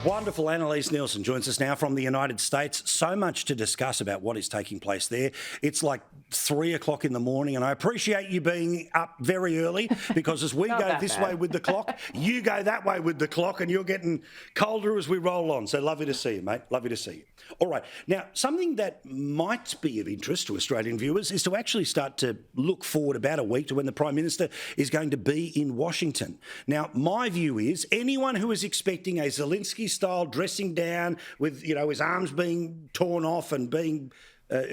Wonderful. Annelise Neilsen joins us now from the United States. So much to discuss about what is taking place there. It's like 3 o'clock in the morning, and I appreciate you being up very early because as we go this way with the clock, you go that way with the clock, and you're getting colder as we roll on. So lovely to see you, mate. Lovely to see you. All right. Now, something that might be of interest to Australian viewers is to actually start to look forward about a week to when the Prime Minister is going to be in Washington. Now, my view is anyone who is expecting a Zelensky-style dressing down with, his arms being torn off and being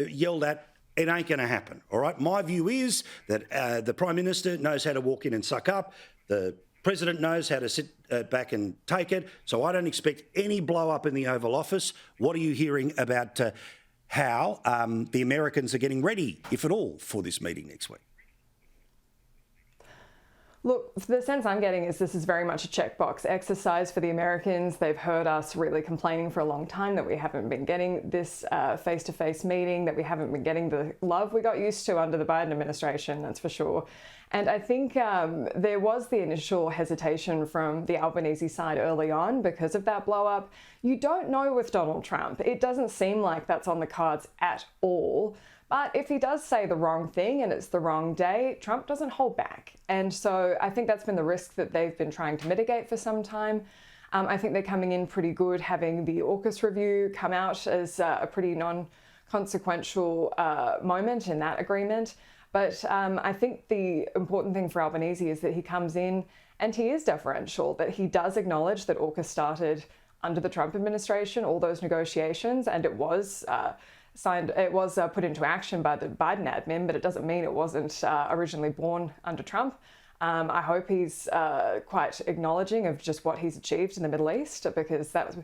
yelled at, it ain't going to happen, all right? My view is that the Prime Minister knows how to walk in and suck up. The President knows how to sit back and take it. So I don't expect any blow-up in the Oval Office. What are you hearing about how the Americans are getting ready, if at all, for this meeting next week? Look, the sense I'm getting is this is very much a checkbox exercise for the Americans. They've heard us really complaining for a long time that we haven't been getting this face-to-face meeting, that we haven't been getting the love we got used to under the Biden administration, that's for sure. And I think there was the initial hesitation from the Albanese side early on because of that blow-up. You don't know with Donald Trump. It doesn't seem like that's on the cards at all. But if he does say the wrong thing and it's the wrong day, Trump doesn't hold back. And so I think that's been the risk that they've been trying to mitigate for some time. I think they're coming in pretty good, having the AUKUS review come out as a pretty non-consequential moment in that agreement. But I think the important thing for Albanese is that he comes in and he is deferential, that he does acknowledge that AUKUS started under the Trump administration, all those negotiations, and it was signed, it was put into action by the Biden admin, but it doesn't mean it wasn't originally born under Trump. I hope he's quite acknowledging of just what he's achieved in the Middle East, because that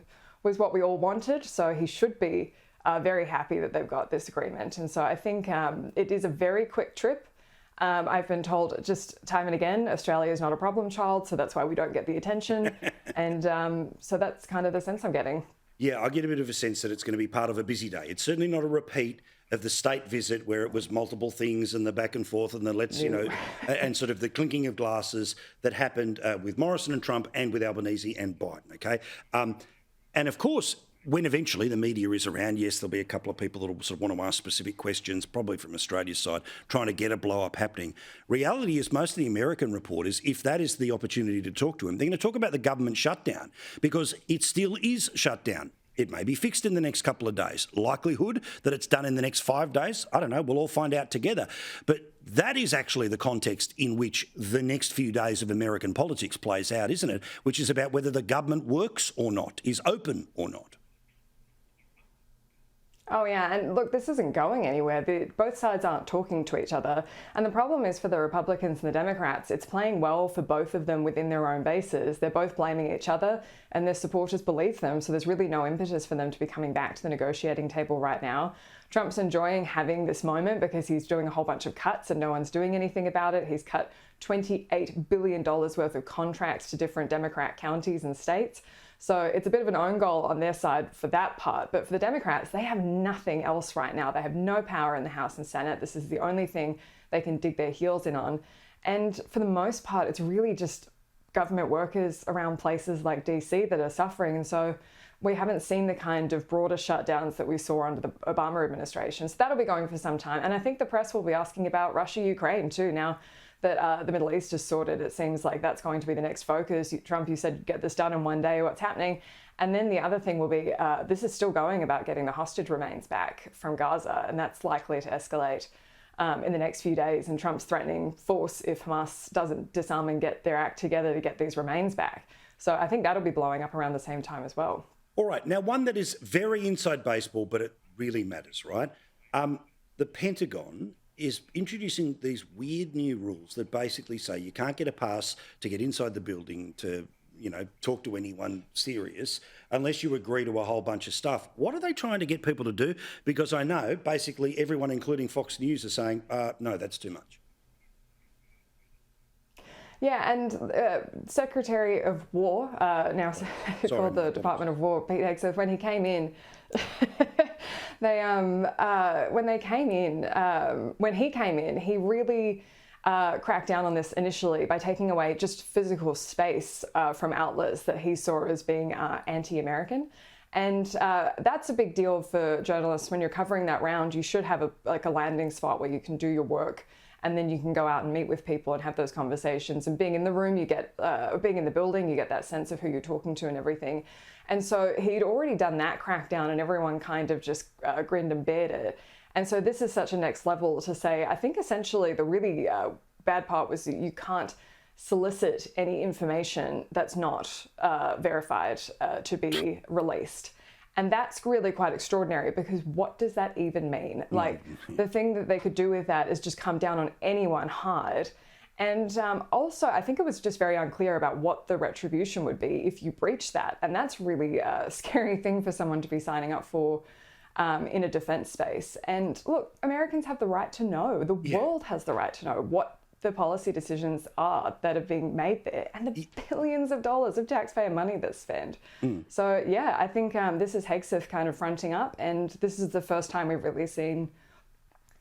was what we all wanted. So he should be very happy that they've got this agreement. And so I think it is a very quick trip. I've been told just time and again, Australia is not a problem child, so that's why we don't get the attention. And so that's kind of the sense I'm getting. Yeah, I get a bit of a sense that it's going to be part of a busy day. It's certainly not a repeat of the state visit where it was multiple things and the back and forth and the and sort of the clinking of glasses that happened with Morrison and Trump and with Albanese and Biden, okay? And of course, when eventually the media is around, yes, there'll be a couple of people that will sort of want to ask specific questions, probably from Australia's side, trying to get a blow-up happening. Reality is most of the American reporters, if that is the opportunity to talk to them, they're going to talk about the government shutdown because it still is shut down. It may be fixed in the next couple of days. Likelihood that it's done in the next 5 days, I don't know, we'll all find out together. But that is actually the context in which the next few days of American politics plays out, isn't it? Which is about whether the government works or not, is open or not. Oh yeah, and look, this isn't going anywhere. Both sides aren't talking to each other. And the problem is for the Republicans and the Democrats, it's playing well for both of them within their own bases. They're both blaming each other and their supporters believe them. So there's really no impetus for them to be coming back to the negotiating table right now. Trump's enjoying having this moment because he's doing a whole bunch of cuts and no one's doing anything about it. He's cut $28 billion worth of contracts to different Democrat counties and states. So it's a bit of an own goal on their side for that part. But for the Democrats, they have nothing else right now. They have no power in the House and Senate. This is the only thing they can dig their heels in on. And for the most part, it's really just government workers around places like DC that are suffering. And so we haven't seen the kind of broader shutdowns that we saw under the Obama administration. So that'll be going for some time. And I think the press will be asking about Russia, Ukraine too. Now that the Middle East is sorted, it seems like that's going to be the next focus. Trump, you said, get this done in 1 day, what's happening? And then the other thing will be, this is still going about getting the hostage remains back from Gaza, and that's likely to escalate in the next few days. And Trump's threatening force if Hamas doesn't disarm and get their act together to get these remains back. So I think that'll be blowing up around the same time as well. All right. Now, one that is very inside baseball, but it really matters, right? The Pentagon is introducing these weird new rules that basically say you can't get a pass to get inside the building to, talk to anyone serious unless you agree to a whole bunch of stuff. What are they trying to get people to do? Because I know basically everyone, including Fox News, is saying, no, that's too much. Yeah, and Secretary of War, now called the Department of War, Pete Hegseth, when he came in, when he came in, he really crack down on this initially by taking away just physical space from outlets that he saw as being anti-American. And that's a big deal for journalists. When you're covering that round, you should have a landing spot where you can do your work, and then you can go out and meet with people and have those conversations. And being in the room, you get, being in the building, you get that sense of who you're talking to and everything. And so he'd already done that crackdown, and everyone kind of just grinned and bared it. And so this is such a next level to say, I think essentially the really bad part was that you can't solicit any information that's not verified to be released. And that's really quite extraordinary, because what does that even mean? Like, the thing that they could do with that is just come down on anyone hard. And also, I think it was just very unclear about what the retribution would be if you breach that. And that's really a scary thing for someone to be signing up for in a defense space. And look, Americans have the right to know, the world has the right to know what the policy decisions are that are being made there, and the billions of dollars of taxpayer money that's spent. So yeah, I think this is Hegseth kind of fronting up, and this is the first time we've really seen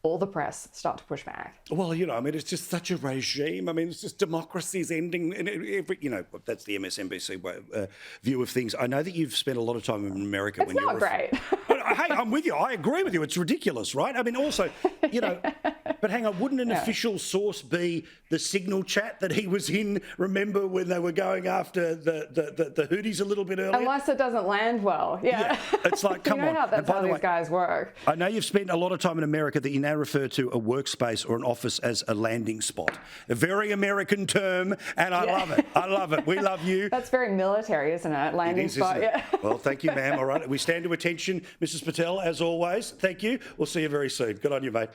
all the press start to push back. Well, you know, I mean, it's just such a regime. I mean, it's just democracy's ending. And you know, that's the MSNBC view of things. I know that you've spent a lot of time in America. It's not great. Hey, I'm with you. I agree with you. It's ridiculous, right? I mean, also, you know, but hang on, wouldn't an official source be the Signal chat that he was in? Remember when they were going after the Houthis a little bit earlier? Unless it doesn't land well. Yeah. It's like, come you know on. How that's how these guys work. I know you've spent a lot of time in America that you now refer to a workspace or an office as a landing spot. A very American term, and I love it. I love it. We love you. That's very military, isn't it? Landing spot. Isn't it? Well, thank you, ma'am. All right. We stand to attention, Mrs. Patel, as always. Thank you. We'll see you very soon. Good on you, mate.